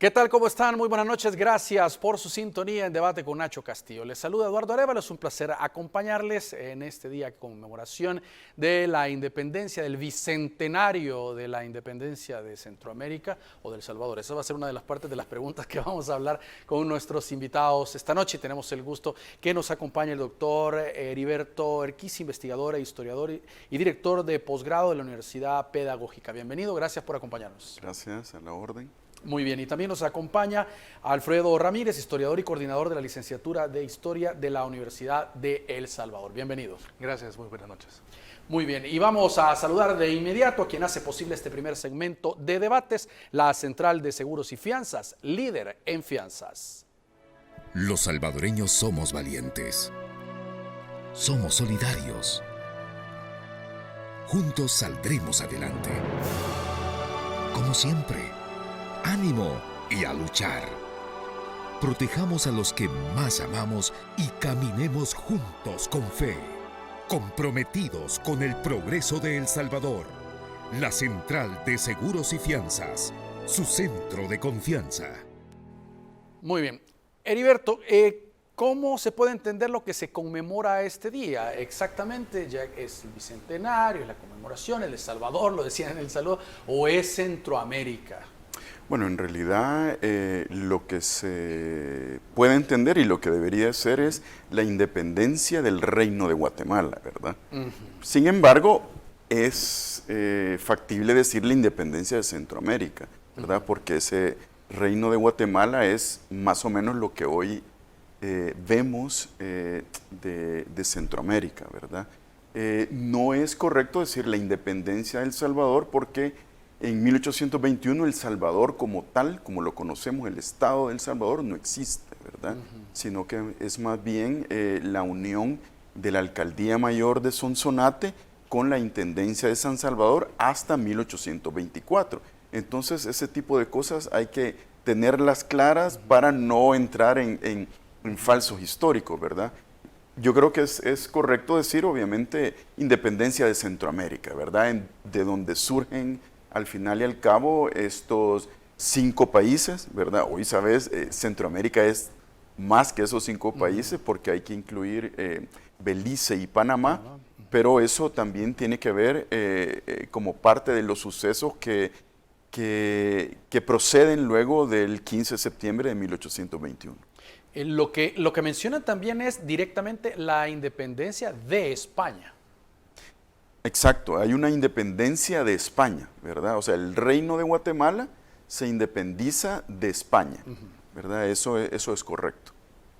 ¿Qué tal? ¿Cómo están? Muy buenas noches. Gracias por su sintonía en Debate con Nacho Castillo. Les saluda Eduardo Arévalo. Es un placer acompañarles en este día de conmemoración de la independencia, del bicentenario de la independencia de Centroamérica o de El Salvador. Esa va a ser una de las partes de las preguntas que vamos a hablar con nuestros invitados esta noche. Tenemos el gusto que nos acompañe el doctor Heriberto Erquiz, investigador e historiador y director de posgrado de la Universidad Pedagógica. Bienvenido, gracias por acompañarnos. Gracias, a la orden. Muy bien, y también nos acompaña Alfredo Ramírez, historiador y coordinador de la licenciatura de Historia de la Universidad de El Salvador. Bienvenido. Gracias, muy buenas noches. Muy bien, y vamos a saludar de inmediato a quien hace posible este primer segmento de debates, la Central de Seguros y Fianzas, líder en fianzas. Los salvadoreños somos valientes. Somos solidarios. Juntos saldremos adelante. Como siempre. ¡Ánimo y a luchar! Protejamos a los que más amamos y caminemos juntos con fe, comprometidos con el progreso de El Salvador. La Central de Seguros y Fianzas, su centro de confianza. Muy bien. Heriberto, ¿cómo se puede entender lo que se conmemora este día? Exactamente, ya es el bicentenario, es la conmemoración, el Salvador, lo decían en El Salvador, o es Centroamérica. Bueno, en realidad lo que se puede entender y lo que debería ser es la independencia del Reino de Guatemala, ¿verdad? Sin embargo, es factible decir la independencia de Centroamérica, ¿verdad? Porque ese Reino de Guatemala es más o menos lo que hoy vemos de Centroamérica, ¿verdad? No es correcto decir la independencia de El Salvador porque en 1821 El Salvador como tal, como lo conocemos, el Estado de El Salvador no existe, ¿verdad? Sino que es más bien la unión de la Alcaldía Mayor de Sonsonate con la Intendencia de San Salvador hasta 1824. Entonces ese tipo de cosas hay que tenerlas claras para no entrar en falsos históricos, ¿verdad? Yo creo que es correcto decir, obviamente, independencia de Centroamérica, ¿verdad? De donde surgen al final y al cabo estos 5 países, ¿verdad? Hoy sabes, Centroamérica es más que esos 5 países porque hay que incluir Belice y Panamá, pero eso también tiene que ver como parte de los sucesos que proceden luego del 15 de septiembre de 1821. Lo que mencionan también es directamente la independencia de España. Exacto, hay una independencia de España, ¿verdad? O sea, el Reino de Guatemala se independiza de España, ¿verdad? Eso es correcto.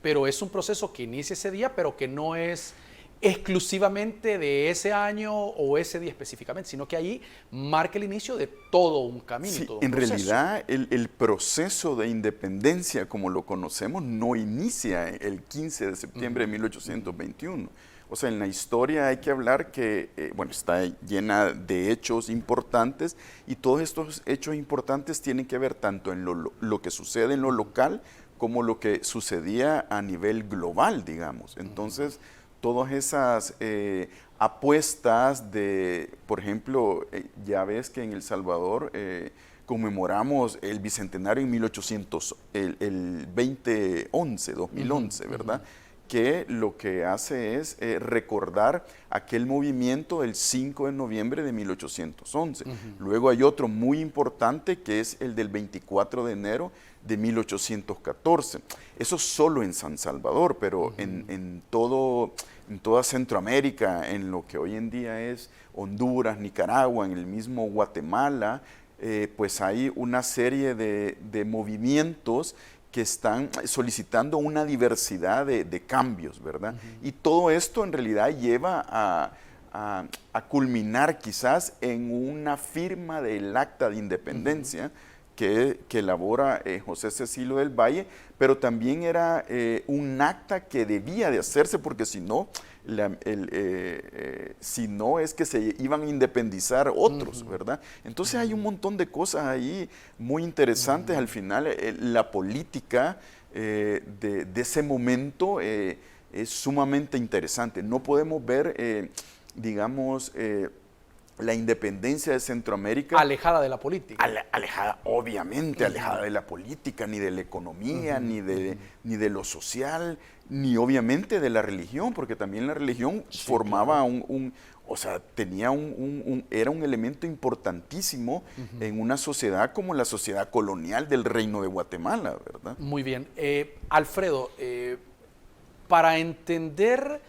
Pero es un proceso que inicia ese día, pero que no es exclusivamente de ese año o ese día específicamente, sino que ahí marca el inicio de todo un camino. Sí, todo un en proceso. realidad el proceso de independencia como lo conocemos no inicia el 15 de septiembre de 1821. O sea, en la historia hay que hablar que, bueno, está llena de hechos importantes y todos estos hechos importantes tienen que ver tanto en lo que sucede en lo local como lo que sucedía a nivel global, digamos. Entonces, todas esas apuestas de, por ejemplo, ya ves que en El Salvador conmemoramos el bicentenario en 1800, el 2011, ¿verdad? Que lo que hace es recordar aquel movimiento del 5 de noviembre de 1811. Luego hay otro muy importante que es el del 24 de enero de 1814. Eso solo en San Salvador, pero en toda Centroamérica, en lo que hoy en día es Honduras, Nicaragua, en el mismo Guatemala, pues hay una serie de movimientos que están solicitando una diversidad de cambios, ¿verdad? Y todo esto en realidad lleva a culminar quizás en una firma del Acta de Independencia que elabora José Cecilio del Valle, pero también era un acta que debía de hacerse porque si no, es que se iban a independizar otros, ¿verdad? Entonces hay un montón de cosas ahí muy interesantes. Al final, la política de ese momento es sumamente interesante. No podemos ver, digamos, la independencia de Centroamérica. Alejada de la política. Alejada, obviamente, alejada de la política, ni de la economía, ni de lo social, ni obviamente de la religión, porque también la religión formaba o sea, tenía era un elemento importantísimo en una sociedad como la sociedad colonial del Reino de Guatemala, ¿verdad? Muy bien. Alfredo, para entender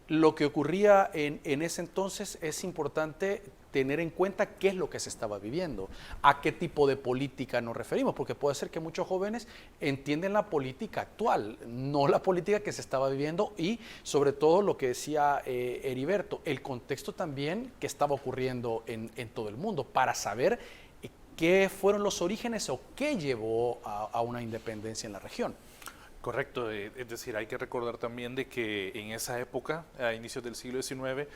lo que ocurría en ese entonces es importante tener en cuenta qué es lo que se estaba viviendo, a qué tipo de política nos referimos, porque puede ser que muchos jóvenes entienden la política actual, no la política que se estaba viviendo y sobre todo lo que decía Heriberto, el contexto también que estaba ocurriendo en todo el mundo, para saber qué fueron los orígenes o qué llevó a una independencia en la región. Correcto, es decir, hay que recordar también de que en esa época, a inicios del siglo XIX,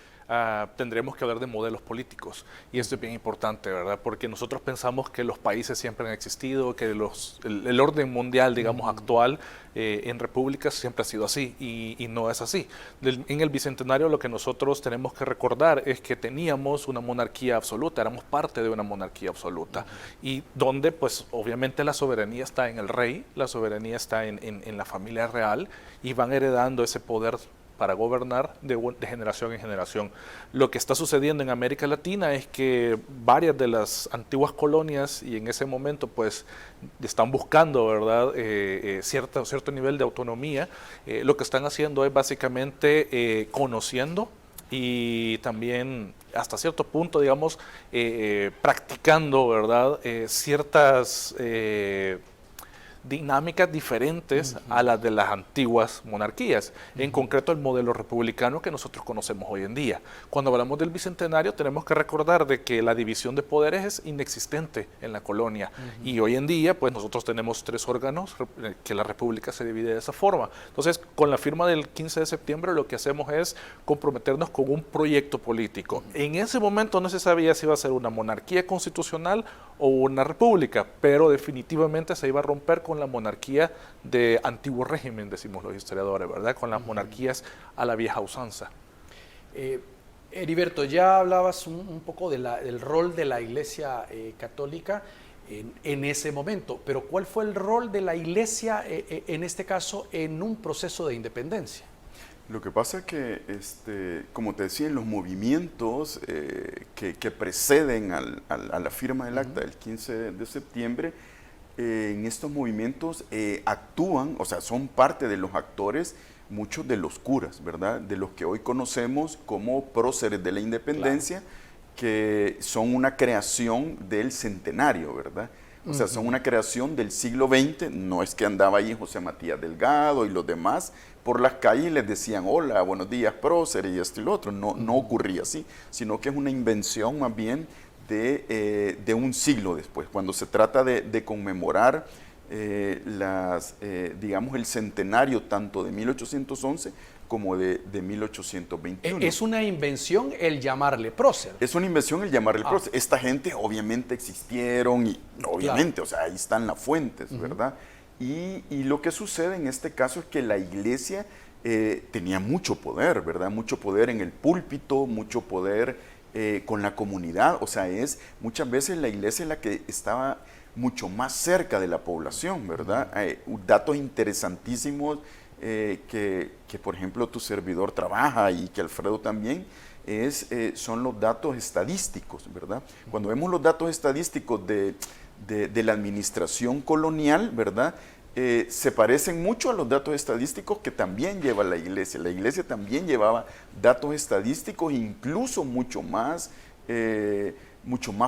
tendremos que hablar de modelos políticos. Y esto es bien importante, ¿verdad? Porque nosotros pensamos que los países siempre han existido, que el orden mundial, digamos, actual en repúblicas siempre ha sido así, y no es así. En el Bicentenario lo que nosotros tenemos que recordar es que teníamos una monarquía absoluta, éramos parte de una monarquía absoluta, y donde, pues, obviamente la soberanía está en el rey, la soberanía está en la familia real, y van heredando ese poder para gobernar de generación en generación. Lo que está sucediendo en América Latina es que varias de las antiguas colonias, y en ese momento pues están buscando, ¿verdad?, cierto nivel de autonomía. Lo que están haciendo es básicamente conociendo y también hasta cierto punto, digamos, practicando, ¿verdad?, ciertas dinámicas diferentes a las de las antiguas monarquías, en concreto el modelo republicano que nosotros conocemos hoy en día. Cuando hablamos del Bicentenario tenemos que recordar de que la división de poderes es inexistente en la colonia, y hoy en día pues nosotros tenemos 3 órganos que la república se divide de esa forma. Entonces, con la firma del 15 de septiembre lo que hacemos es comprometernos con un proyecto político. En ese momento no se sabía si iba a ser una monarquía constitucional o una república, pero definitivamente se iba a romper con la monarquía de antiguo régimen, decimos los historiadores, ¿verdad? Con las monarquías a la vieja usanza. Heriberto, ya hablabas un poco del rol de la Iglesia Católica en ese momento, pero ¿cuál fue el rol de la Iglesia en este caso en un proceso de independencia? Lo que pasa es que, como te decía, en los movimientos que preceden a la firma del acta del 15 de septiembre, en estos movimientos actúan, o sea, son parte de los actores muchos de los curas, ¿verdad? De los que hoy conocemos como próceres de la independencia, que son una creación del centenario, ¿verdad? O sea, son una creación del siglo XX, no es que andaba ahí José Matías Delgado y los demás por las calles y les decían, hola, buenos días, próceres, y esto y lo otro. No ocurría así, sino que es una invención más bien de un siglo después, cuando se trata de conmemorar digamos, el centenario tanto de 1811 como de 1821. ¿Es una invención el llamarle prócer? Es una invención el llamarle prócer. Esta gente obviamente existieron y obviamente, o sea, ahí están las fuentes, ¿verdad? Y lo que sucede en este caso es que la iglesia tenía mucho poder, ¿verdad? Mucho poder en el púlpito, mucho poder con la comunidad. O sea, muchas veces la iglesia es la que estaba mucho más cerca de la población, ¿verdad? Datos interesantísimos que, por ejemplo, tu servidor trabaja y que Alfredo también, son los datos estadísticos, ¿verdad? Cuando vemos los datos estadísticos de la administración colonial, ¿verdad?, se parecen mucho a los datos estadísticos que también lleva la iglesia. La iglesia también llevaba datos estadísticos incluso mucho más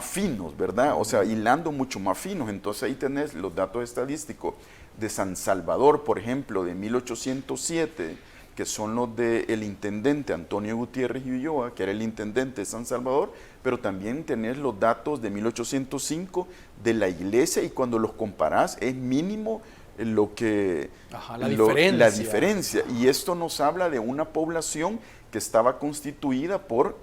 finos, ¿verdad? O sea, hilando mucho más finos. Entonces ahí tenés los datos estadísticos de San Salvador, por ejemplo, de 1807, que son los del intendente Antonio Gutiérrez y Ulloa, que era el intendente de San Salvador, pero también tenés los datos de 1805 de la iglesia, y cuando los comparás es mínimo la diferencia. Y esto nos habla de una población que estaba constituida por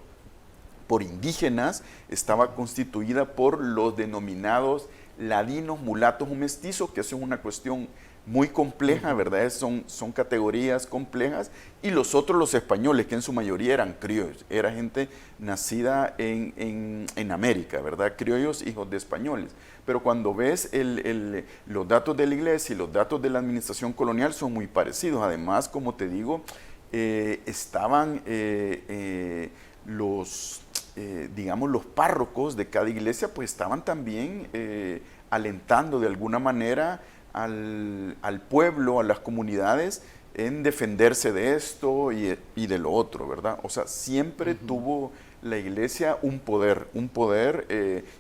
indígenas, estaba constituida por los denominados ladinos, mulatos o mestizos, que eso es una cuestión muy compleja, ¿verdad? Son categorías complejas, y los otros, los españoles, que en su mayoría eran criollos, era gente nacida en América, ¿verdad? Criollos, hijos de españoles. Pero cuando ves los datos de la iglesia y los datos de la administración colonial son muy parecidos. Además, como te digo, estaban digamos, los párrocos de cada iglesia, pues estaban también alentando de alguna manera al pueblo, a las comunidades, en defenderse de esto y de lo otro, ¿verdad? O sea, siempre tuvo la iglesia un poder,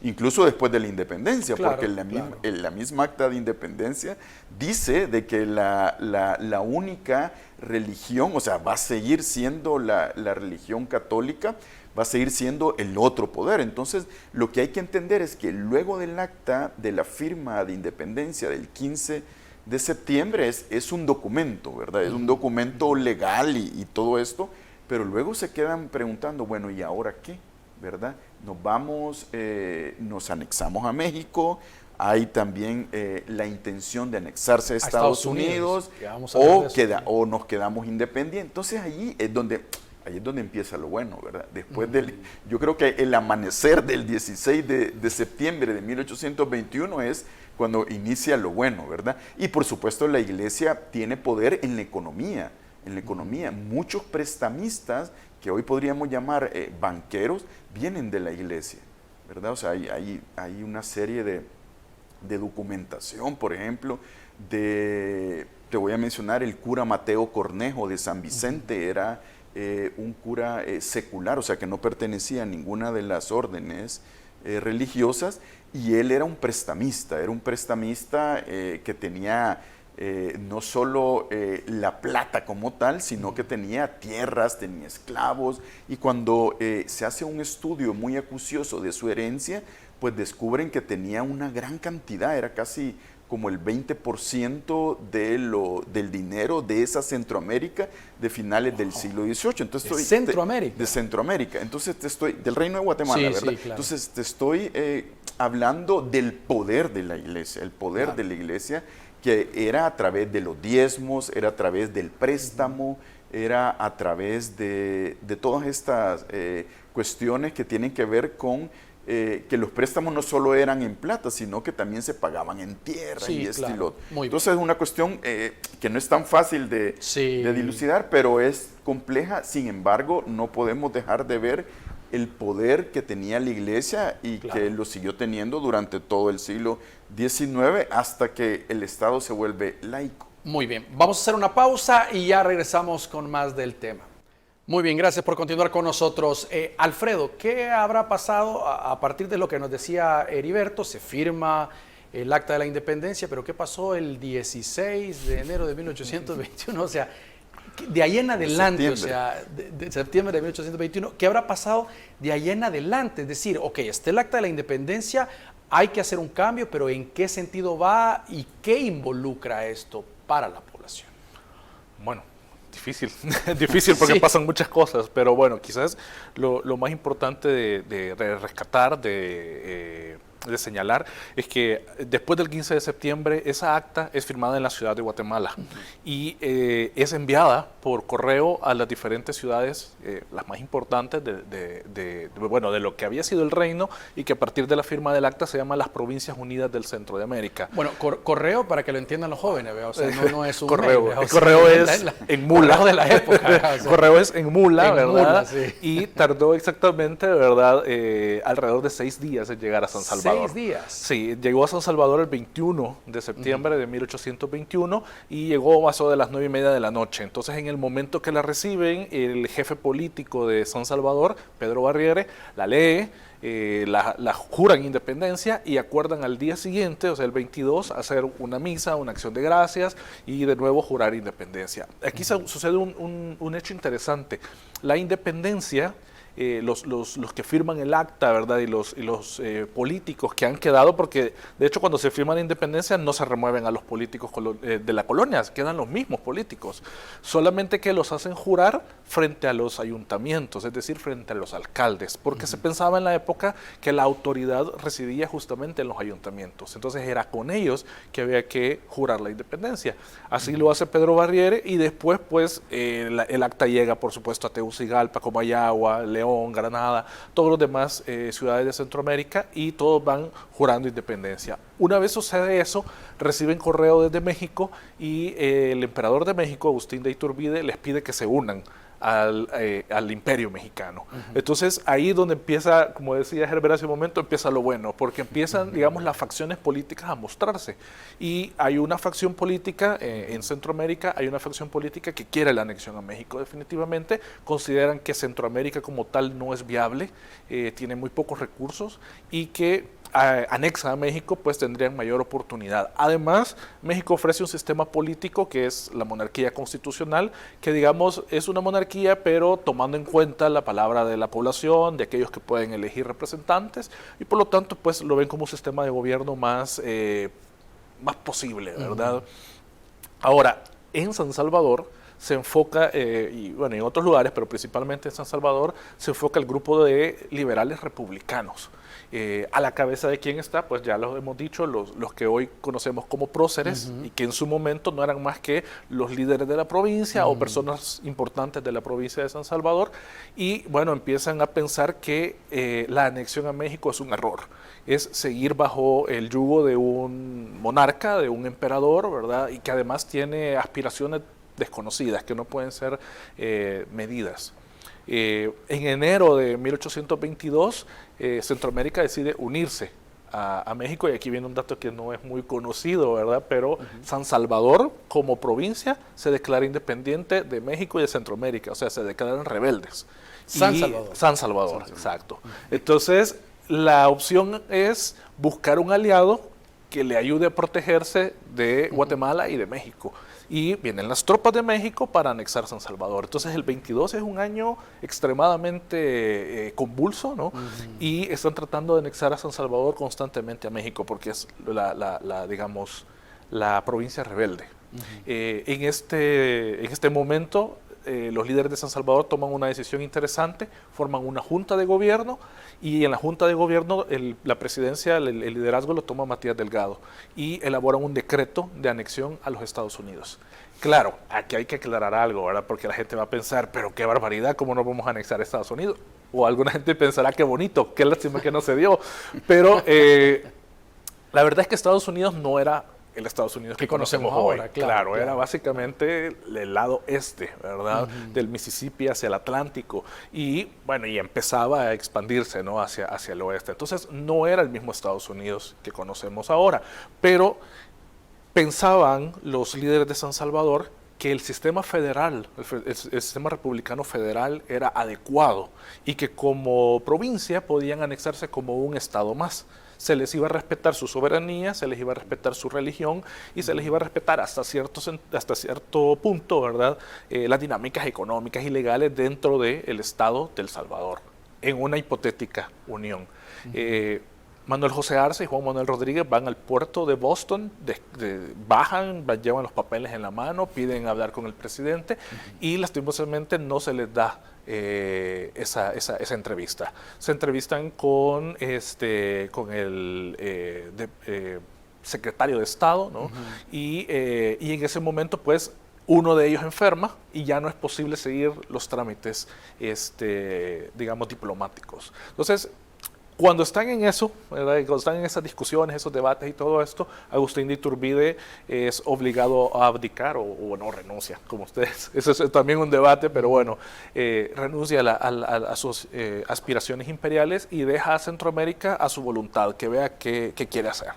incluso después de la independencia, claro, porque la misma acta de independencia dice de que la única religión, o sea, va a seguir siendo la religión católica, va a seguir siendo el otro poder. Entonces, lo que hay que entender es que luego del acta de la firma de independencia del 15 de septiembre es un documento, ¿verdad? Es un documento legal y todo esto, pero luego se quedan preguntando, bueno, ¿y ahora qué? ¿Verdad? Nos anexamos a México, hay también la intención de anexarse a Estados Unidos, o nos quedamos independientes. Entonces ahí es donde empieza lo bueno, ¿verdad? Después yo creo que el amanecer del 16 de septiembre de 1821 es cuando inicia lo bueno, ¿verdad? Y por supuesto la iglesia tiene poder en la economía, Muchos prestamistas, que hoy podríamos llamar banqueros, vienen de la iglesia, ¿verdad? O sea, hay una serie de documentación, por ejemplo, te voy a mencionar el cura Mateo Cornejo de San Vicente, era un cura secular, o sea que no pertenecía a ninguna de las órdenes religiosas, y él era un prestamista que tenía no solo la plata como tal, sino que tenía tierras, tenía esclavos, y cuando se hace un estudio muy acucioso de su herencia, pues descubren que tenía una gran cantidad, era casi como el 20% del dinero de esa Centroamérica de finales del siglo XVIII. Entonces, ¿De Centroamérica? De Centroamérica. Entonces del Reino de Guatemala, ¿verdad? Sí, claro. Entonces te estoy hablando del poder de la iglesia, el poder de la iglesia, que era a través de los diezmos, era a través del préstamo, era a través de todas estas cuestiones que tienen que ver con que los préstamos no solo eran en plata, sino que también se pagaban en tierra y claro. y lo otro. Muy Entonces es una cuestión que no es tan fácil de dilucidar, pero es compleja. Sin embargo, no podemos dejar de ver el poder que tenía la iglesia y que lo siguió teniendo durante todo el siglo XIX hasta que el Estado se vuelve laico. Muy bien, vamos a hacer una pausa y ya regresamos con más del tema. Muy bien, gracias por continuar con nosotros. Alfredo, ¿qué habrá pasado a partir de lo que nos decía Heriberto? Se firma el Acta de la Independencia, pero ¿qué pasó el 16 de enero de 1821? O sea, de ahí en adelante, de septiembre de 1821, ¿qué habrá pasado de ahí en adelante? Es decir, ok, está el Acta de la Independencia, hay que hacer un cambio, pero ¿en qué sentido va y qué involucra esto para la población? Bueno, difícil porque pasan muchas cosas, pero bueno, quizás lo más importante de rescatar, de señalar, es que después del 15 de septiembre esa acta es firmada en la ciudad de Guatemala y es enviada por correo a las diferentes ciudades, las más importantes de lo que había sido el reino, y que a partir de la firma del acta se llaman las Provincias Unidas del Centro de América. Bueno, correo para que lo entiendan los jóvenes, ¿verdad? O sea, no es un correo. mail, el correo es en mula. Correo de la época. O sea, correo es en mula, ¿verdad? Mula, sí. Y tardó exactamente, ¿verdad? Alrededor de 6 días en llegar a San Salvador. 6 días. Sí, llegó a San Salvador el 21 de septiembre de 1821 y llegó a eso de las 9:30 de la noche. Entonces, en el momento que la reciben, el jefe político de San Salvador, Pedro Barriere, la lee, la juran independencia y acuerdan al día siguiente, o sea, el 22, hacer una misa, una acción de gracias y de nuevo jurar independencia. Aquí sucede un hecho interesante. La independencia los que firman el acta, ¿verdad? Y los políticos que han quedado, porque de hecho cuando se firma la independencia no se remueven a los políticos de la colonia, quedan los mismos políticos, solamente que los hacen jurar frente a los ayuntamientos, es decir, frente a los alcaldes, porque se pensaba en la época que la autoridad residía justamente en los ayuntamientos, entonces era con ellos que había que jurar la independencia. Así lo hace Pedro Barriere y después pues el acta llega por supuesto a Tegucigalpa, Comayagua, León, Granada, todos los demás ciudades de Centroamérica y todos van jurando independencia. Una vez sucede eso, reciben correo desde México y el emperador de México, Agustín de Iturbide, les pide que se unan al imperio mexicano. Entonces ahí donde empieza, como decía Herbert hace un momento, empieza lo bueno, porque empiezan, digamos, las facciones políticas a mostrarse. Y hay una facción política en Centroamérica, hay una facción política que quiere la anexión a México definitivamente, consideran que Centroamérica como tal no es viable, tiene muy pocos recursos y que anexa a México, pues tendrían mayor oportunidad. Además, México ofrece un sistema político que es la monarquía constitucional, que digamos es una monarquía, pero tomando en cuenta la palabra de la población, de aquellos que pueden elegir representantes, y por lo tanto, pues lo ven como un sistema de gobierno más posible, ¿verdad? Ahora, en San Salvador se enfoca, y bueno, en otros lugares, pero principalmente en San Salvador, se enfoca el grupo de liberales republicanos. A la cabeza de quién está, pues ya lo hemos dicho, los que hoy conocemos como próceres y que en su momento no eran más que los líderes de la provincia o personas importantes de la provincia de San Salvador y bueno, empiezan a pensar que la anexión a México es un error, es seguir bajo el yugo de un monarca, de un emperador, ¿verdad? Y que además tiene aspiraciones desconocidas que no pueden ser medidas. En enero de 1822, Centroamérica decide unirse a México, y aquí viene un dato que no es muy conocido, ¿verdad? Pero San Salvador, como provincia, se declara independiente de México y de Centroamérica, o sea, se declaran rebeldes. San Salvador. San Salvador, exacto. Entonces, la opción es buscar un aliado que le ayude a protegerse de Guatemala y de México. Y vienen las tropas de México para anexar San Salvador. Entonces el 22 es un año extremadamente convulso, ¿no? Y están tratando de anexar a San Salvador constantemente a México porque es digamos, la provincia rebelde. En este momento los líderes de San Salvador toman una decisión interesante, forman una junta de gobierno y en la junta de gobierno la presidencia, el liderazgo lo toma Matías Delgado y elaboran un decreto de anexión a los Estados Unidos. Claro, aquí hay que aclarar algo, ¿verdad? Porque la gente va a pensar, pero qué barbaridad, ¿cómo no vamos a anexar a Estados Unidos? O alguna gente pensará, qué bonito, qué lástima que no se dio. Pero la verdad es que Estados Unidos no era el Estados Unidos que conocemos hoy. Ahora, claro, era básicamente el lado este, ¿verdad? Del Mississippi hacia el Atlántico y bueno, y empezaba a expandirse, ¿no? hacia el oeste. Entonces no era el mismo Estados Unidos que conocemos ahora, pero pensaban los líderes de San Salvador que el sistema federal, el sistema republicano federal era adecuado y que como provincia podían anexarse como un estado más. Se les iba a respetar su soberanía, se les iba a respetar su religión y se les iba a respetar hasta cierto punto, ¿verdad? Las dinámicas económicas y legales dentro del Estado de El Salvador, en una hipotética unión. Manuel José Arce y Juan Manuel Rodríguez van al puerto de Boston, bajan, llevan los papeles en la mano, piden hablar con el presidente y lastimosamente no se les da esa entrevista. Se entrevistan con el secretario de Estado, ¿no? Y en ese momento, pues, uno de ellos enferma y ya no es posible seguir los trámites, digamos, diplomáticos. Entonces, cuando están en eso, ¿verdad? Cuando están en esas discusiones, esos debates y todo esto, Agustín de Iturbide es obligado a abdicar o no renuncia, como ustedes. Eso es también un debate, pero bueno, renuncia a sus aspiraciones imperiales y deja a Centroamérica a su voluntad, que vea qué quiere hacer.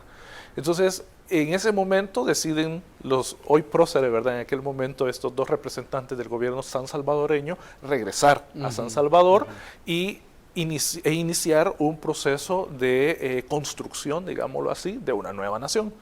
Entonces, en ese momento deciden los hoy próceres, ¿verdad? En aquel momento estos dos representantes del gobierno san salvadoreño regresar a San Salvador y iniciar un proceso de construcción, digámoslo así, de una nueva nación.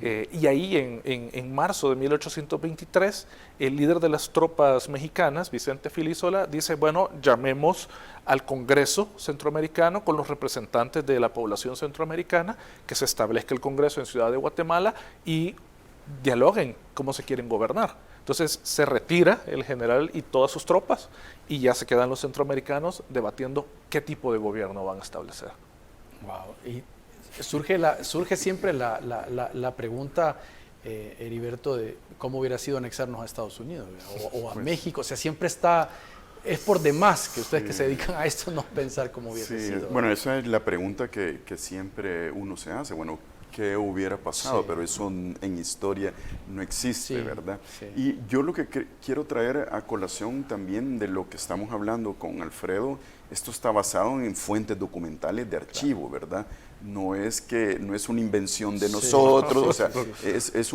Y ahí en marzo de 1823, el líder de las tropas mexicanas, Vicente Filísola, dice, bueno, llamemos al Congreso Centroamericano con los representantes de la población centroamericana, que se establezca el Congreso en Ciudad de Guatemala y dialoguen cómo se quieren gobernar. Entonces se retira el general y todas sus tropas y ya se quedan los centroamericanos debatiendo qué tipo de gobierno van a establecer. Wow. Y surge siempre la pregunta, Heriberto, de cómo hubiera sido anexarnos a Estados Unidos o a México. O sea, siempre está, es por demás que ustedes que se dedican a esto no pensar cómo hubiese sido. Bueno, esa es la pregunta que siempre uno se hace. Bueno, ¿qué hubiera pasado? Pero eso en historia no existe, ¿verdad? Sí. Y yo lo que quiero traer a colación también de lo que estamos hablando con Alfredo, esto está basado en fuentes documentales de archivo, ¿verdad? No es una invención de nosotros, o sea, es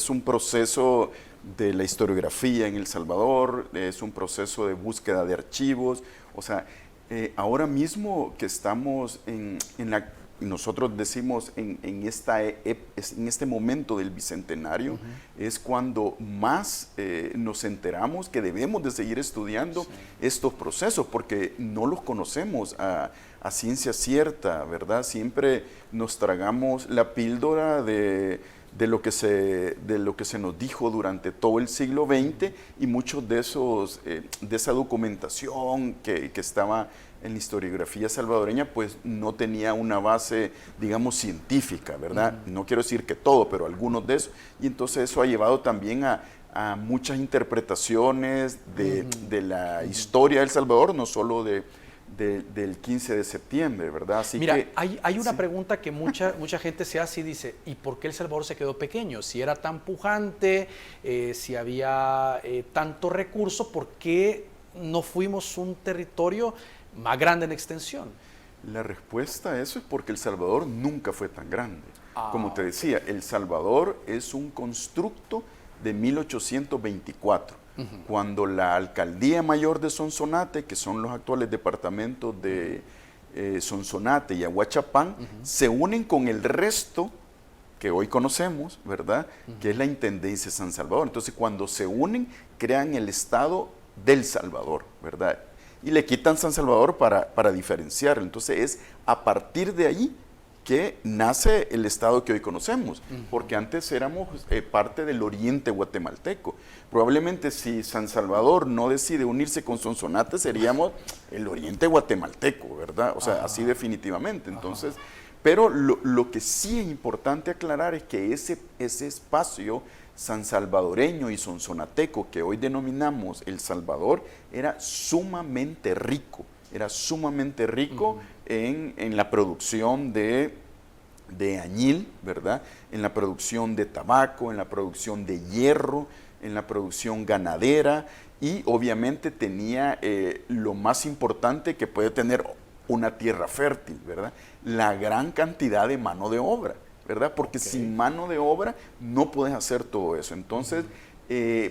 un proceso de la historiografía en El Salvador, es un proceso de búsqueda de archivos, o sea, ahora mismo que estamos nosotros decimos en este momento del Bicentenario, es cuando más nos enteramos que debemos de seguir estudiando estos procesos, porque no los conocemos a ciencia cierta, ¿verdad? Siempre nos tragamos la píldora de lo que se nos dijo durante todo el siglo XX y muchos de esa documentación que estaba en la historiografía salvadoreña, pues no tenía una base, digamos, científica, ¿verdad? No quiero decir que todo, pero algunos de esos. Y entonces eso ha llevado también a muchas interpretaciones de la historia de El Salvador, no solo del 15 de septiembre, ¿verdad? Así Mira, que, hay una pregunta que mucha gente se hace y dice, ¿y por qué El Salvador se quedó pequeño? Si era tan pujante, si había tanto recurso, ¿por qué no fuimos un territorio más grande en extensión? La respuesta a eso es porque El Salvador nunca fue tan grande. Como te decía, El Salvador es un constructo de 1824, cuando la alcaldía mayor de Sonsonate, que son los actuales departamentos de Sonsonate y Aguachapán, se unen con el resto que hoy conocemos, ¿verdad? Que es la Intendencia de San Salvador. Entonces, cuando se unen, crean el Estado del Salvador, ¿verdad? Y le quitan San Salvador para diferenciarlo. Entonces es a partir de ahí que nace el Estado que hoy conocemos, porque antes éramos parte del oriente guatemalteco. Probablemente si San Salvador no decide unirse con Sonsonate, seríamos el oriente guatemalteco, ¿verdad? O sea, así definitivamente. Entonces, pero lo que sí es importante aclarar es que ese espacio san salvadoreño y sonsonateco que hoy denominamos El Salvador era sumamente rico en la producción de añil, ¿verdad? En la producción de tabaco, en la producción de hierro, en la producción ganadera y obviamente tenía lo más importante que puede tener una tierra fértil, ¿verdad? La gran cantidad de mano de obra, ¿verdad? Porque sin mano de obra no puedes hacer todo eso. Entonces,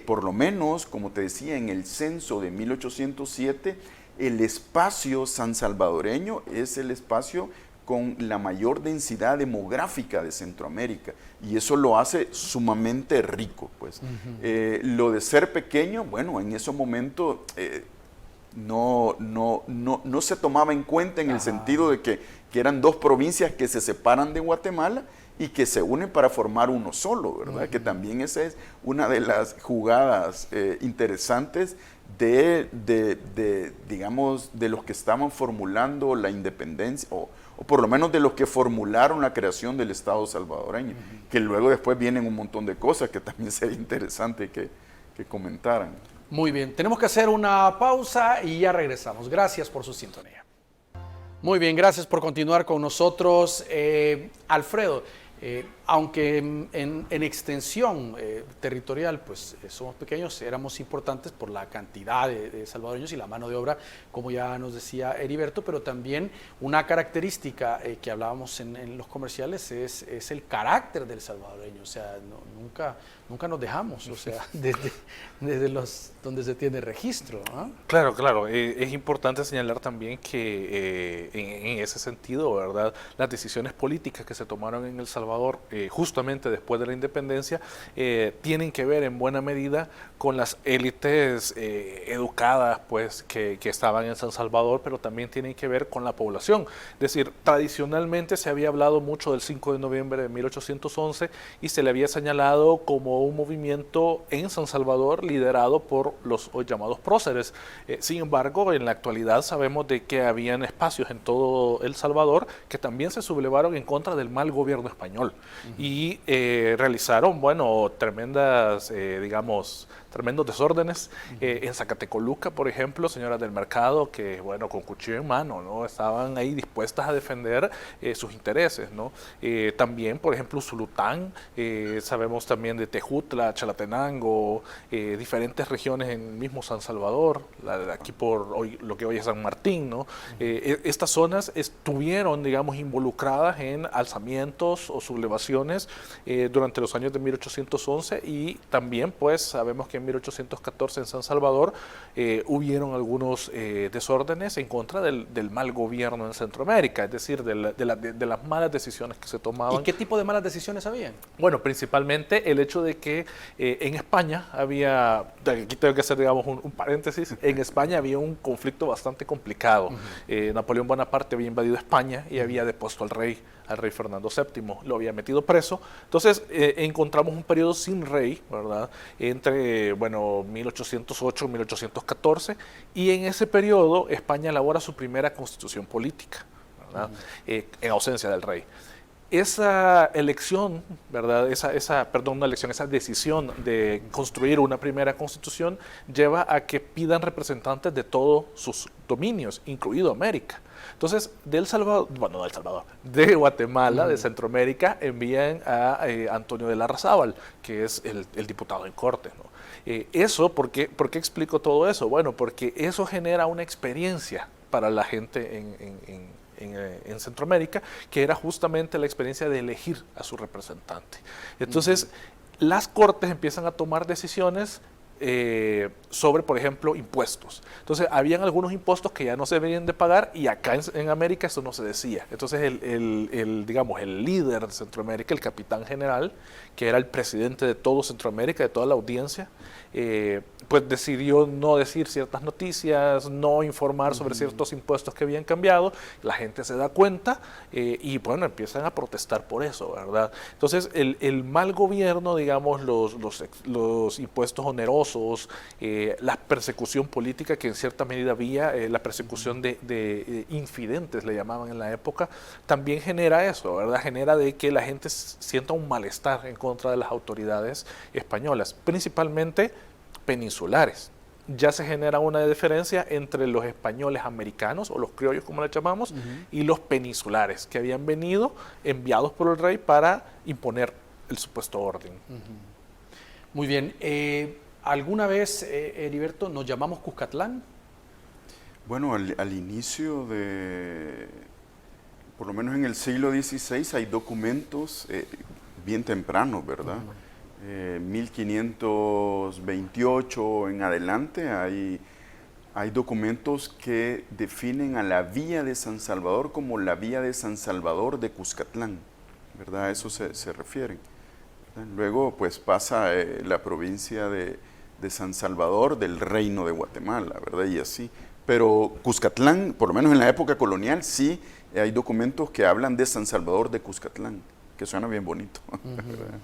por lo menos, como te decía, en el censo de 1807, el espacio san salvadoreño es el espacio con la mayor densidad demográfica de Centroamérica y eso lo hace sumamente rico, pues. Lo de ser pequeño, bueno, en ese momento no se tomaba en cuenta en el sentido de que eran dos provincias que se separan de Guatemala y que se unen para formar uno solo, ¿verdad? Que también esa es una de las jugadas interesantes digamos, de los que estaban formulando la independencia, o por lo menos de los que formularon la creación del Estado salvadoreño, que luego después vienen un montón de cosas que también sería interesante que comentaran. Muy bien, tenemos que hacer una pausa y ya regresamos. Gracias por su sintonía. Muy bien, gracias por continuar con nosotros. Alfredo, aunque en extensión territorial pues somos pequeños, éramos importantes por la cantidad de salvadoreños y la mano de obra, como ya nos decía Heriberto, pero también una característica que hablábamos en los comerciales es el carácter del salvadoreño, o sea, nunca nos dejamos, o sea, desde los donde se tiene registro, ¿no? Claro, claro. Es importante señalar también que en ese sentido, ¿verdad?, las decisiones políticas que se tomaron en El Salvador justamente después de la independencia tienen que ver en buena medida con las élites educadas pues que estaban en San Salvador, pero también tienen que ver con la población. Es decir, tradicionalmente se había hablado mucho del 5 de noviembre de 1811 y se le había señalado como un movimiento en San Salvador liderado por los hoy llamados próceres. Sin embargo, en la actualidad sabemos de que habían espacios en todo El Salvador que también se sublevaron en contra del mal gobierno español y realizaron, bueno, tremendos desórdenes. En Zacatecoluca, por ejemplo, señoras del mercado que, bueno, con cuchillo en mano, ¿no?, estaban ahí dispuestas a defender sus intereses, ¿no? También, por ejemplo, Zulután, sabemos también de Tejutla, Chalatenango, diferentes regiones en el mismo San Salvador, aquí por hoy, lo que hoy es San Martín, ¿no? Estas zonas estuvieron, digamos, involucradas en alzamientos o sublevaciones durante los años de 1811 y también, pues, sabemos que en 1814 en San Salvador hubieron algunos desórdenes en contra del mal gobierno en Centroamérica, es decir, de las malas decisiones que se tomaban. ¿Y qué tipo de malas decisiones habían? Bueno, principalmente el hecho de que en España había, aquí tengo que hacer, digamos, un paréntesis, en España había un conflicto bastante complicado. Napoleón Bonaparte había invadido España y había depuesto al rey Fernando VII, lo había metido preso. Entonces encontramos un periodo sin rey, ¿verdad?, entre, bueno, 1808 y 1814, y en ese periodo España elabora su primera constitución política, ¿verdad?, en ausencia del rey. Esa elección, ¿verdad?, esa decisión de construir una primera constitución lleva a que pidan representantes de todos sus dominios, incluido América. Entonces, de Guatemala, de Centroamérica, envían a Antonio de Larrazábal, que es el diputado en Cortes, ¿no? ¿Por qué explico todo eso? Bueno, porque eso genera una experiencia para la gente en Centroamérica, que era justamente la experiencia de elegir a su representante. Entonces, las cortes empiezan a tomar decisiones sobre, por ejemplo, impuestos. Entonces, habían algunos impuestos que ya no se deberían de pagar y acá en América eso no se decía. Entonces, digamos, el líder de Centroamérica, el capitán general, que era el presidente de todo Centroamérica, de toda la audiencia, pues decidió no decir ciertas noticias, no informar sobre ciertos impuestos que habían cambiado. La gente se da cuenta y, bueno, empiezan a protestar por eso, ¿verdad? Entonces, el mal gobierno, digamos, los impuestos onerosos, la persecución política que en cierta medida había, la persecución de infidentes, le llamaban en la época, también genera eso, ¿verdad? Genera de que la gente sienta un malestar en contra de las autoridades españolas, principalmente peninsulares. Ya se genera una diferencia entre los españoles americanos, o los criollos como les llamamos, y los peninsulares, que habían venido enviados por el rey para imponer el supuesto orden. Muy bien. ¿Alguna vez, Heriberto, nos llamamos Cuscatlán? Bueno, al inicio por lo menos en el siglo XVI, hay documentos bien tempranos, ¿verdad? 1528 en adelante hay documentos que definen a la vía de San Salvador como la vía de San Salvador de Cuscatlán, ¿verdad? A eso se refieren, ¿verdad? Luego pues pasa la provincia de San Salvador del Reino de Guatemala, ¿verdad? Y así. Pero Cuscatlán, por lo menos en la época colonial, sí hay documentos que hablan de San Salvador de Cuscatlán, que suena bien bonito, ¿verdad?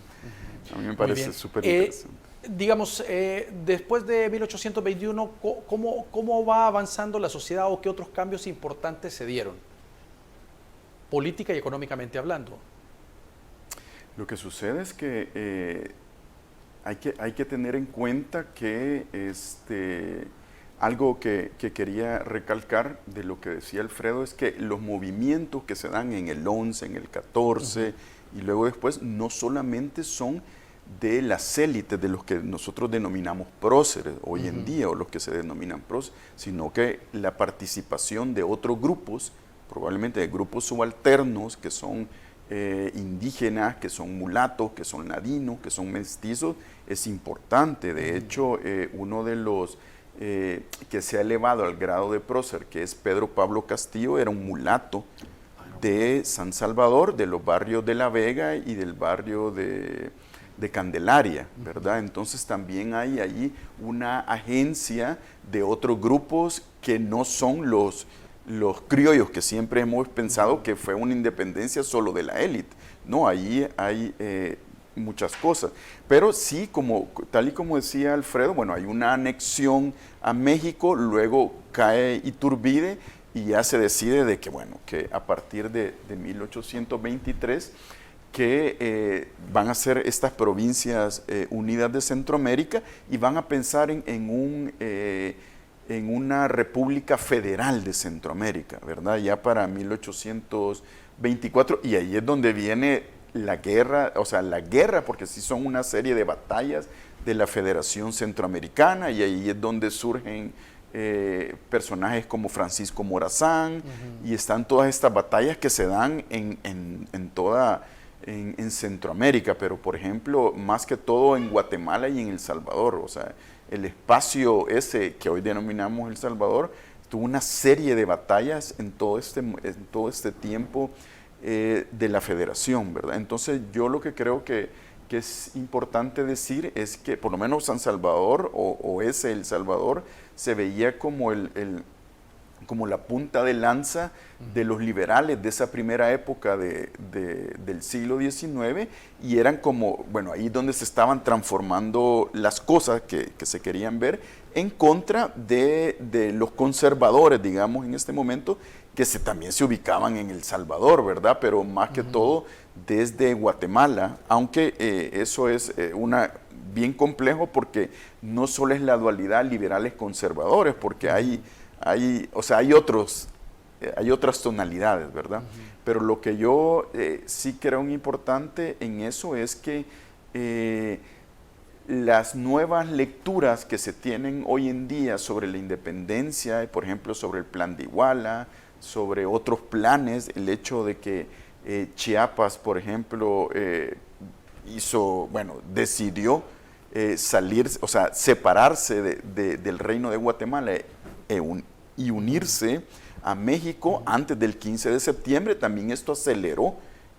A mí me parece súper interesante. Digamos, después de 1821, ¿cómo va avanzando la sociedad o qué otros cambios importantes se dieron? Política y económicamente hablando. Lo que sucede es que hay que tener en cuenta que algo que quería recalcar de lo que decía Alfredo es que los movimientos que se dan en el 11, en el 14, y luego después no solamente son de las élites, de los que nosotros denominamos próceres hoy en día, o los que se denominan próceres, sino que la participación de otros grupos, probablemente de grupos subalternos, que son indígenas, que son mulatos, que son ladinos, que son mestizos, es importante. De hecho, uno de los que se ha elevado al grado de prócer, que es Pedro Pablo Castillo, era un mulato de San Salvador, de los barrios de La Vega y del barrio de Candelaria, ¿verdad? Entonces también hay ahí una agencia de otros grupos que no son los criollos que siempre hemos pensado que fue una independencia solo de la élite. No, ahí hay muchas cosas. Pero sí, tal y como decía Alfredo, bueno, hay una anexión a México, luego cae Iturbide y ya se decide de que, bueno, que a partir de 1823 que van a ser estas provincias unidas de Centroamérica y van a pensar en una república federal de Centroamérica, ¿verdad? Ya para 1824, y ahí es donde viene la guerra, porque sí son una serie de batallas de la Federación Centroamericana, y ahí es donde surgen personajes como Francisco Morazán, y están todas estas batallas que se dan en Centroamérica, pero por ejemplo, más que todo en Guatemala y en El Salvador. O sea, el espacio ese que hoy denominamos El Salvador tuvo una serie de batallas en todo este tiempo de la federación, ¿verdad? Entonces yo lo que creo que es importante decir es que por lo menos San Salvador o ese El Salvador se veía como como la punta de lanza de los liberales de esa primera época del siglo XIX, y eran como, bueno, ahí donde se estaban transformando las cosas que se querían ver en contra de los conservadores, digamos, en este momento, que también se ubicaban en El Salvador, ¿verdad? Pero más que todo desde Guatemala, aunque eso es bien complejo, porque no solo es la dualidad liberales conservadores, porque hay otras tonalidades, ¿verdad? Pero lo que yo sí creo importante en eso es que las nuevas lecturas que se tienen hoy en día sobre la independencia, por ejemplo, sobre el plan de Iguala, sobre otros planes, el hecho de que Chiapas, por ejemplo, decidió separarse del Reino de Guatemala y unirse a México antes del 15 de septiembre, también esto aceleró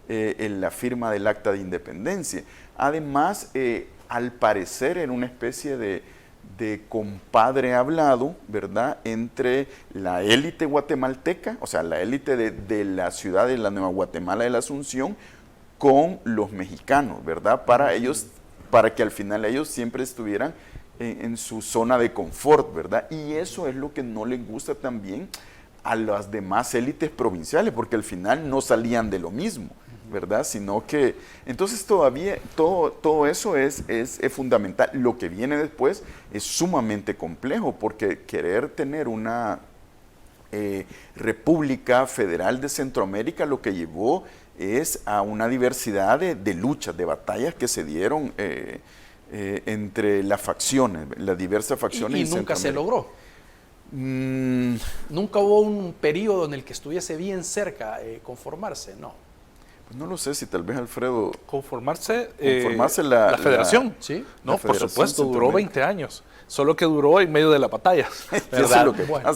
la firma del Acta de Independencia. Además, al parecer era una especie de compadre hablado, ¿verdad?, entre la élite guatemalteca, o sea, la élite de la ciudad de la Nueva Guatemala de la Asunción, con los mexicanos, ¿verdad?, para que al final ellos siempre estuvieran en su zona de confort, ¿verdad? Y eso es lo que no les gusta también a las demás élites provinciales, porque al final no salían de lo mismo, ¿verdad? Sino que, entonces todavía todo eso es fundamental. Lo que viene después es sumamente complejo, porque querer tener una República Federal de Centroamérica lo que llevó es a una diversidad de luchas, de batallas que se dieron entre las facciones, las diversas facciones. Y nunca se logró. Nunca hubo un periodo en el que estuviese bien cerca conformarse, ¿no? Pues no lo sé si tal vez Alfredo... Conformarse la federación. ¿Sí? No, por supuesto, duró 20 años. Solo que duró en medio de las batallas.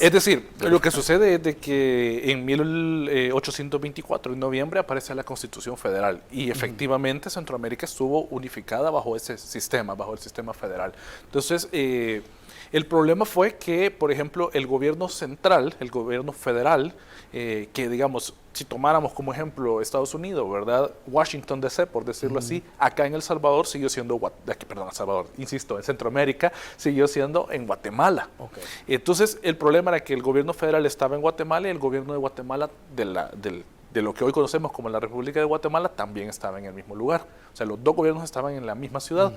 Es decir, lo que sucede es de que en 1824, en noviembre, aparece la Constitución Federal y efectivamente Centroamérica estuvo unificada bajo ese sistema, bajo el sistema federal. Entonces, el problema fue que, por ejemplo, el gobierno central, el gobierno federal, que digamos, si tomáramos como ejemplo Estados Unidos, ¿verdad? Washington DC, por decirlo así, acá en El Salvador siguió siendo, El Salvador, insisto, en Centroamérica siguió siendo en Guatemala. Okay. Entonces, el problema era que el gobierno federal estaba en Guatemala y el gobierno de Guatemala de lo que hoy conocemos como la República de Guatemala también estaba en el mismo lugar. O sea, los dos gobiernos estaban en la misma ciudad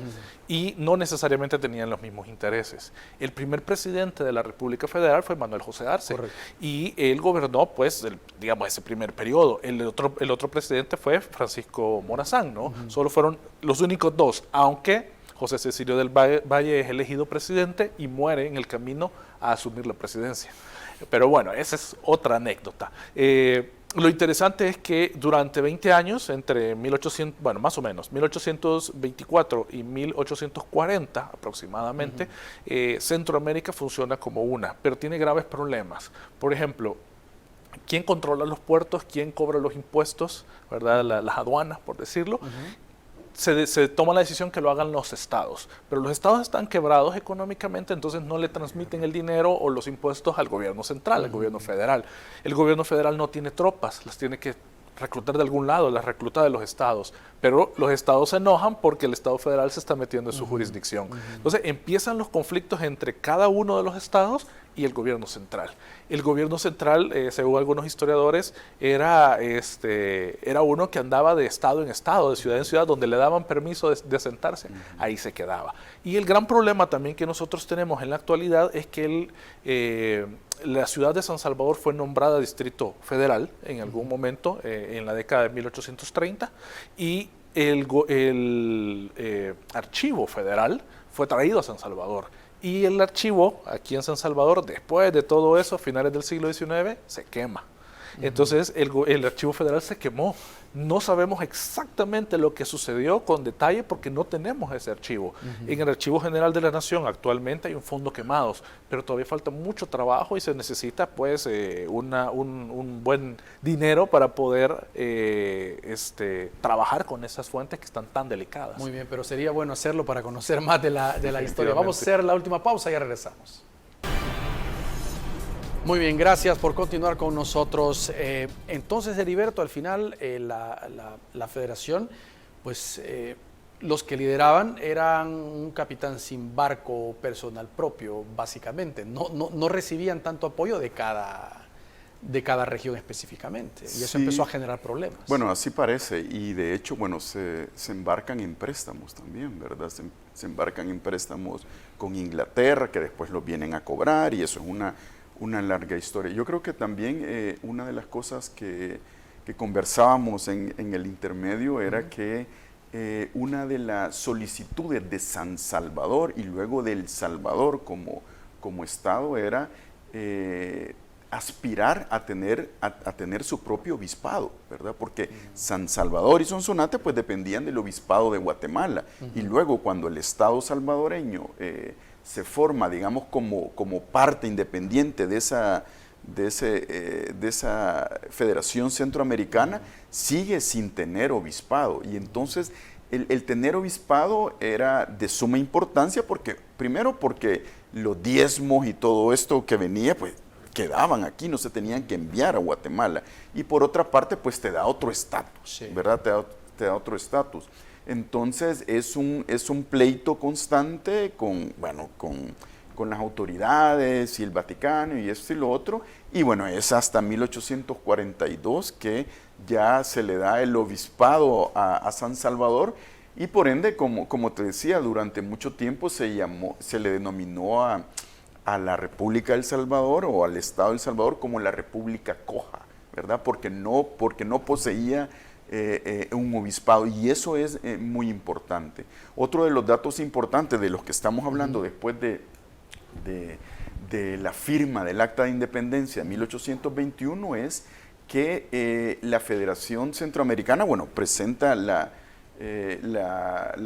y no necesariamente tenían los mismos intereses. El primer presidente de la República Federal fue Manuel José Arce. Correcto. Y él gobernó, pues, digamos, ese primer periodo. El otro presidente fue Francisco Morazán, ¿no? Solo fueron los únicos dos, aunque José Cecilio del Valle es elegido presidente y muere en el camino a asumir la presidencia. Pero bueno, esa es otra anécdota. Lo interesante es que durante 20 años, entre 1800, bueno, más o menos, 1824 y 1840 aproximadamente, Centroamérica funciona como una, pero tiene graves problemas. Por ejemplo, ¿quién controla los puertos? ¿Quién cobra los impuestos? ¿Verdad? Las aduanas, por decirlo. Se toma la decisión que lo hagan los estados, pero los estados están quebrados económicamente, entonces no le transmiten el dinero o los impuestos al gobierno central, al gobierno federal. El gobierno federal no tiene tropas, las tiene que reclutar de algún lado, las recluta de los estados, pero los estados se enojan porque el estado federal se está metiendo en su jurisdicción. Entonces empiezan los conflictos entre cada uno de los estados y el gobierno central. El gobierno central, según algunos historiadores, era uno que andaba de estado en estado, de ciudad en ciudad, donde le daban permiso de asentarse, ahí se quedaba. Y el gran problema también que nosotros tenemos en la actualidad es que la ciudad de San Salvador fue nombrada Distrito Federal en algún momento, en la década de 1830, y el archivo federal fue traído a San Salvador. Y el archivo aquí en San Salvador, después de todo eso, a finales del siglo XIX, se quema. Entonces el archivo federal se quemó. No sabemos exactamente lo que sucedió con detalle porque no tenemos ese archivo. En el Archivo General de la Nación actualmente hay un fondo quemados, pero todavía falta mucho trabajo y se necesita pues un buen dinero para poder trabajar con esas fuentes que están tan delicadas. Muy bien, pero sería bueno hacerlo para conocer más de la historia. Vamos a hacer la última pausa y ya regresamos. Muy bien, gracias por continuar con nosotros. Entonces, Heriberto, al final la federación, pues los que lideraban eran un capitán sin barco personal propio, básicamente. No recibían tanto apoyo de cada región específicamente. Y eso empezó a generar problemas. Bueno, así parece. Y de hecho, bueno, se embarcan en préstamos también, ¿verdad? Se embarcan en préstamos con Inglaterra, que después los vienen a cobrar, y eso es una larga historia. Yo creo que también una de las cosas que conversábamos en el intermedio era que una de las solicitudes de San Salvador y luego de El Salvador como Estado era aspirar a tener su propio obispado, ¿verdad? Porque San Salvador y Sonsonate pues dependían del obispado de Guatemala. Y luego cuando el Estado salvadoreño se forma, digamos, como parte independiente de esa Federación Centroamericana, sigue sin tener obispado. Y entonces el tener obispado era de suma importancia primero porque los diezmos y todo esto que venía, pues quedaban aquí, no se tenían que enviar a Guatemala. Y por otra parte, pues te da otro estatus, ¿verdad? Te da otro estatus. Entonces es un pleito constante con las autoridades y el Vaticano y esto y lo otro. Y bueno, es hasta 1842 que ya se le da el obispado a San Salvador y por ende, como te decía, durante mucho tiempo se le denominó a la República del Salvador o al Estado del Salvador como la República Coja, ¿verdad? Porque no poseía un obispado, y eso es muy importante. Otro de los datos importantes de los que estamos hablando después de la firma del Acta de Independencia de 1821 es que la Federación Centroamericana, bueno, presenta la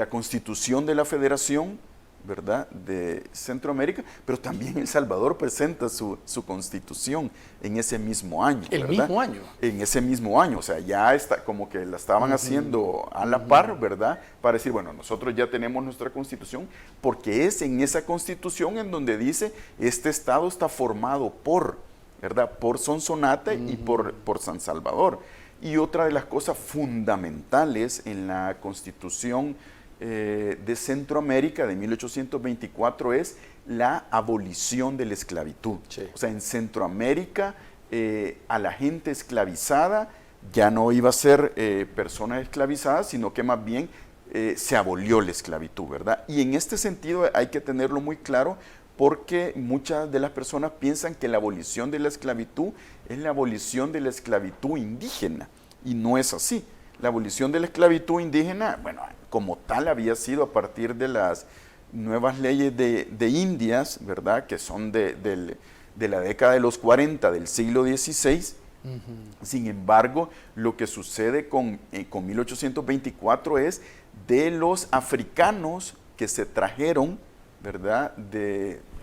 Constitución de la Federación, ¿verdad?, de Centroamérica, pero también El Salvador presenta su Constitución en ese mismo año. ¿El mismo año? En ese mismo año, o sea, ya está como que la estaban haciendo a la par, ¿verdad?, para decir, bueno, nosotros ya tenemos nuestra Constitución, porque es en esa Constitución en donde dice, este Estado está formado por, ¿verdad?, por Sonsonate y por San Salvador. Y otra de las cosas fundamentales en la Constitución de Centroamérica de 1824 es la abolición de la esclavitud. Sí. O sea, en Centroamérica a la gente esclavizada ya no iba a ser personas esclavizadas, sino que más bien se abolió la esclavitud, ¿verdad? Y en este sentido hay que tenerlo muy claro, porque muchas de las personas piensan que la abolición de la esclavitud es la abolición de la esclavitud indígena, y no es así. La abolición de la esclavitud indígena, bueno, como tal había sido a partir de las nuevas leyes de Indias, ¿verdad?, que son de la década de los 40 del siglo XVI. Sin embargo, lo que sucede con 1824 es de los africanos que se trajeron, ¿verdad?,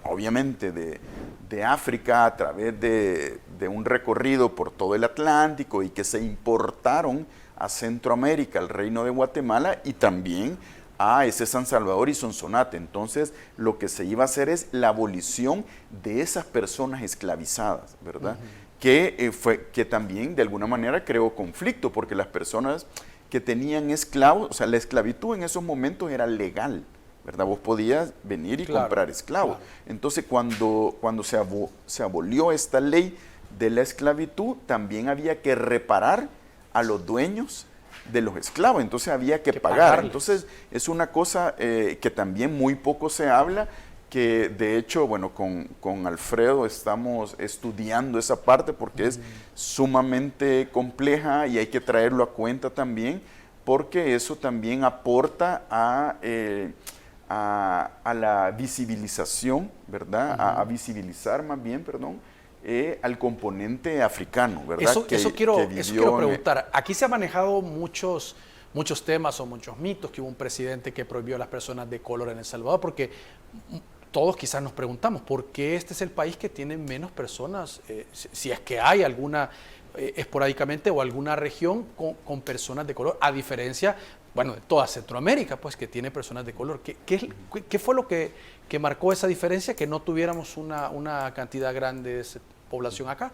obviamente de África a través de un recorrido por todo el Atlántico, y que se importaron a Centroamérica, al Reino de Guatemala, y también a ese San Salvador y Sonsonate. Entonces, lo que se iba a hacer es la abolición de esas personas esclavizadas, ¿verdad? Que también de alguna manera creó conflicto, porque las personas que tenían esclavos, o sea, la esclavitud en esos momentos era legal, ¿verdad? Vos podías venir y comprar esclavos. Claro. Entonces, cuando se abolió esta ley de la esclavitud, también había que reparar a los dueños de los esclavos, entonces había que pagar. Pagarles. Entonces, es una cosa que también muy poco se habla, que de hecho, bueno, con Alfredo estamos estudiando esa parte, porque es sumamente compleja y hay que traerlo a cuenta también, porque eso también aporta a la visibilización, ¿verdad? A visibilizar más bien, perdón, al componente africano, ¿verdad? Eso quiero preguntar. Aquí se han manejado muchos temas o muchos mitos, que hubo un presidente que prohibió a las personas de color en El Salvador, porque todos quizás nos preguntamos, ¿por qué este es el país que tiene menos personas? Si es que hay alguna, esporádicamente, o alguna región con personas de color, a diferencia, bueno, de toda Centroamérica, pues, que tiene personas de color. ¿Qué fue lo que marcó esa diferencia, que no tuviéramos una cantidad grande de población acá?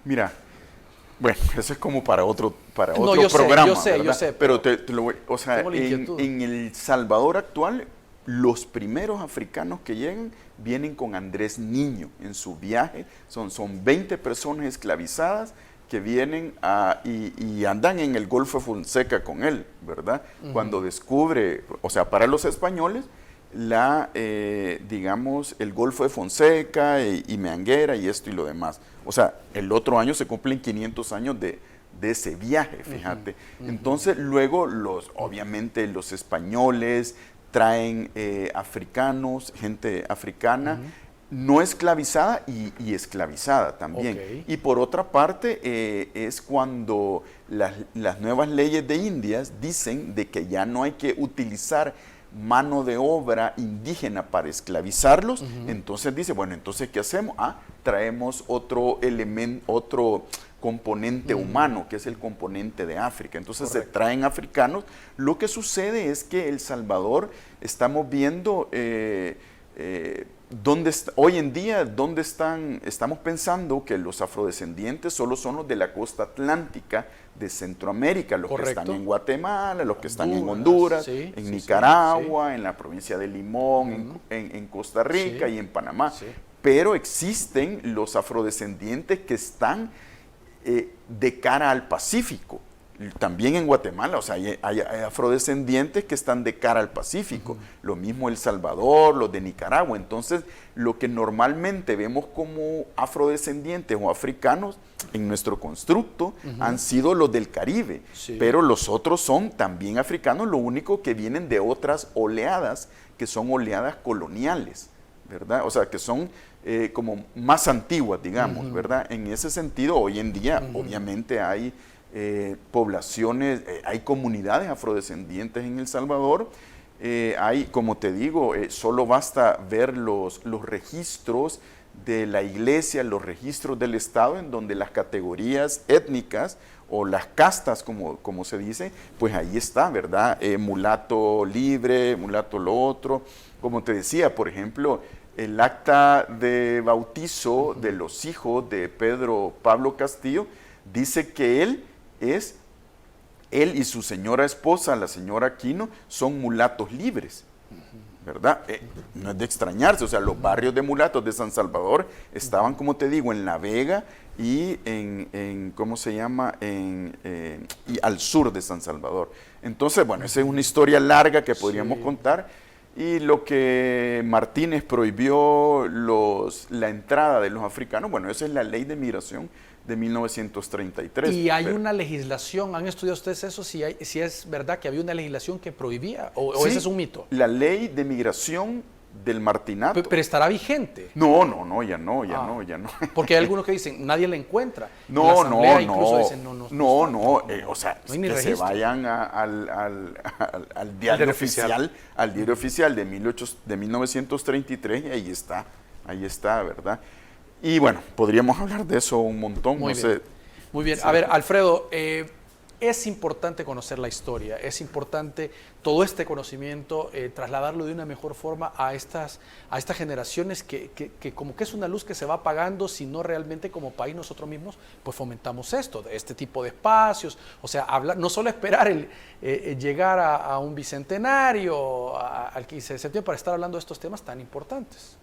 Mira, bueno, eso es como para otro programa, yo sé. Pero te lo voy, o sea, en El Salvador actual, los primeros africanos que llegan vienen con Andrés Niño en su viaje. Son 20 personas esclavizadas que vienen y andan en el Golfo de Fonseca con él, ¿verdad? Cuando descubre, o sea, para los españoles, digamos, el Golfo de Fonseca y Meanguera y esto y lo demás. O sea, el otro año se cumplen 500 años de ese viaje, fíjate. Entonces, luego, obviamente, los españoles traen africanos, gente africana, no esclavizada y esclavizada también. Okay. Y por otra parte, es cuando las nuevas leyes de Indias dicen de que ya no hay que utilizar mano de obra indígena para esclavizarlos. Entonces dice, bueno, entonces ¿qué hacemos? Traemos otro elemento, otro componente humano, que es el componente de África. Entonces se traen africanos. Lo que sucede es que El Salvador, estamos viendo hoy en día, estamos pensando que los afrodescendientes solo son los de la costa atlántica de Centroamérica, los que están en Guatemala, los que están en Honduras, en Nicaragua, en la provincia de Limón, en Costa Rica y en Panamá. Pero existen los afrodescendientes que están de cara al Pacífico. También en Guatemala, o sea, hay afrodescendientes que están de cara al Pacífico. Lo mismo El Salvador, los de Nicaragua. Entonces, lo que normalmente vemos como afrodescendientes o africanos en nuestro constructo han sido los del Caribe. Pero los otros son también africanos, lo único que vienen de otras oleadas, que son oleadas coloniales, ¿verdad? O sea, que son como más antiguas, digamos, ¿verdad? En ese sentido, hoy en día, obviamente hay poblaciones, hay comunidades afrodescendientes en El Salvador. Hay, como te digo, solo basta ver los registros de la iglesia, los registros del Estado, en donde las categorías étnicas o las castas, como se dice, pues ahí está, ¿verdad? Mulato libre, mulato lo otro. Como te decía, por ejemplo, el acta de bautizo de los hijos de Pedro Pablo Castillo dice que él y su señora esposa, la señora Aquino, son mulatos libres, ¿verdad? No es de extrañarse, o sea, los barrios de mulatos de San Salvador estaban, como te digo, en La Vega y ¿cómo se llama? Y al sur de San Salvador. Entonces, bueno, esa es una historia larga que podríamos contar. Y lo que Martínez prohibió la entrada de los africanos, bueno, esa es la ley de migración de 1933. ¿Y hay una legislación, han estudiado ustedes eso, si es verdad que había una legislación que prohibía, o Sí, ese es un mito? La ley de migración del martinato. Pero estará vigente. No, ya no. Porque hay algunos que dicen, nadie la encuentra. La No, asamblea incluso dicen, o sea, no hay ni que se registro. vayan al diario oficial, al diario oficial de 1933, y ahí está, ¿verdad? Y bueno, podríamos hablar de eso un montón, Muy no bien. sé. Muy bien. Sí. A ver, Alfredo, es importante conocer la historia, es importante todo este conocimiento, trasladarlo de una mejor forma a estas generaciones que como que es una luz que se va apagando si no realmente como país nosotros mismos pues fomentamos este tipo de espacios, o sea, no solo esperar llegar a un bicentenario, al 15 de septiembre para estar hablando de estos temas tan importantes.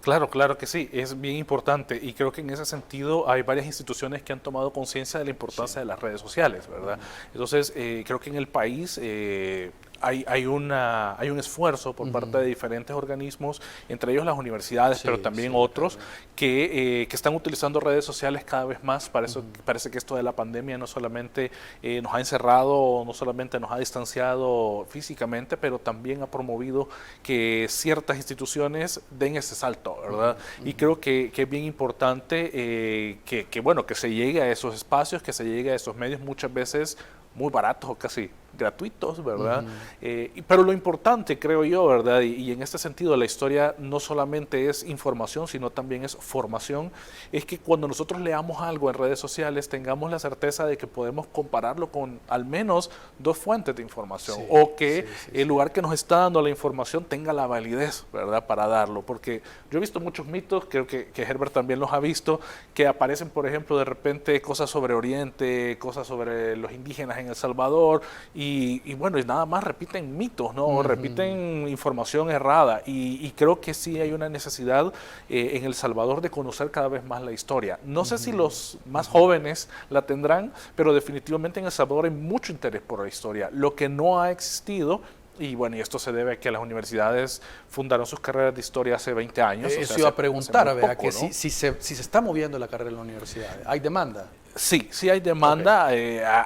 Claro, claro que sí, es bien importante y creo que en ese sentido hay varias instituciones que han tomado conciencia de la importancia de las redes sociales, ¿verdad? Entonces, creo que en el país hay un esfuerzo por parte de diferentes organismos, entre ellos las universidades, pero también otros, que están utilizando redes sociales cada vez más. Parece que esto de la pandemia no solamente nos ha encerrado, no solamente nos ha distanciado físicamente, pero también ha promovido que ciertas instituciones den ese salto, ¿verdad? Y creo que es bien importante que se llegue a esos espacios, que se llegue a esos medios muchas veces muy baratos o casi gratuitos, ¿verdad? Pero lo importante, creo yo, ¿verdad? Y en este sentido la historia no solamente es información, sino también es formación, es que cuando nosotros leamos algo en redes sociales tengamos la certeza de que podemos compararlo con al menos dos fuentes de información, o que el lugar que nos está dando la información tenga la validez, ¿verdad? Para darlo, porque yo he visto muchos mitos, creo que Herbert también los ha visto, que aparecen, por ejemplo, de repente cosas sobre Oriente, cosas sobre los indígenas en El Salvador, y bueno, y nada más repiten mitos, ¿no? Repiten información errada, y creo que sí hay una necesidad en El Salvador de conocer cada vez más la historia. No sé si los más jóvenes la tendrán, pero definitivamente en El Salvador hay mucho interés por la historia. Lo que no ha existido, y bueno, y esto se debe a que las universidades fundaron sus carreras de historia hace 20 años. Eso iba a preguntar, a ver, poco, ¿no? si se está moviendo la carrera en la universidad, ¿hay demanda? Sí hay demanda.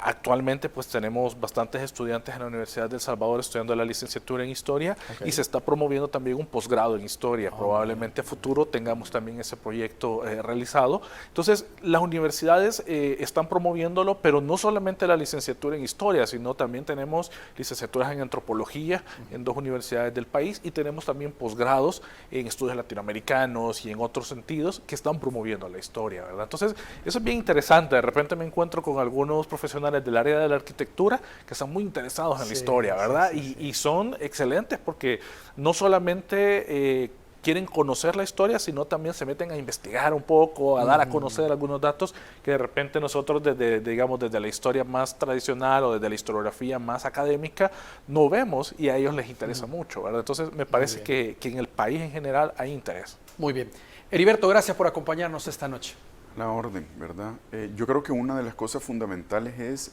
Actualmente pues tenemos bastantes estudiantes en la Universidad de El Salvador estudiando la licenciatura en Historia, y se está promoviendo también un posgrado en Historia. Probablemente a futuro tengamos también ese proyecto realizado. Entonces, las universidades están promoviéndolo, pero no solamente la licenciatura en Historia, sino también tenemos licenciaturas en Antropología en 2 universidades del país, y tenemos también posgrados en estudios latinoamericanos y en otros sentidos que están promoviendo la historia, ¿verdad? Entonces, eso es bien interesante. De repente me encuentro con algunos profesionales del área de la arquitectura que están muy interesados en la historia, ¿verdad? Y son excelentes porque no solamente quieren conocer la historia, sino también se meten a investigar un poco, a dar a conocer algunos datos que de repente nosotros desde la historia más tradicional o desde la historiografía más académica no vemos, y a ellos les interesa mucho, ¿verdad? Entonces me parece que en el país en general hay interés. Muy bien. Heriberto, gracias por acompañarnos esta noche. La orden, ¿verdad? Yo creo que una de las cosas fundamentales es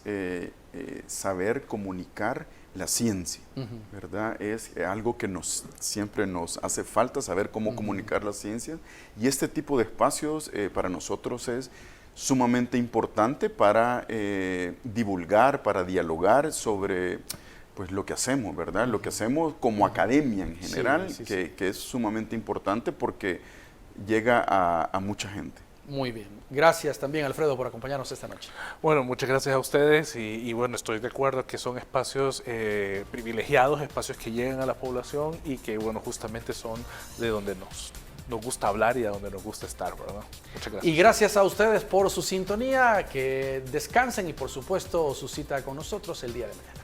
saber comunicar la ciencia, ¿verdad? Es algo que siempre nos hace falta, saber cómo comunicar la ciencia, y este tipo de espacios para nosotros es sumamente importante para divulgar, para dialogar sobre pues lo que hacemos, ¿verdad? Lo que hacemos como academia en general, que es sumamente importante porque llega a mucha gente. Muy bien. Gracias también, Alfredo, por acompañarnos esta noche. Bueno, muchas gracias a ustedes y bueno, estoy de acuerdo que son espacios privilegiados, espacios que llegan a la población y que bueno, justamente son de donde nos gusta hablar y a donde nos gusta estar, ¿verdad? Muchas gracias. Y gracias a ustedes por su sintonía, que descansen y por supuesto su cita con nosotros el día de mañana.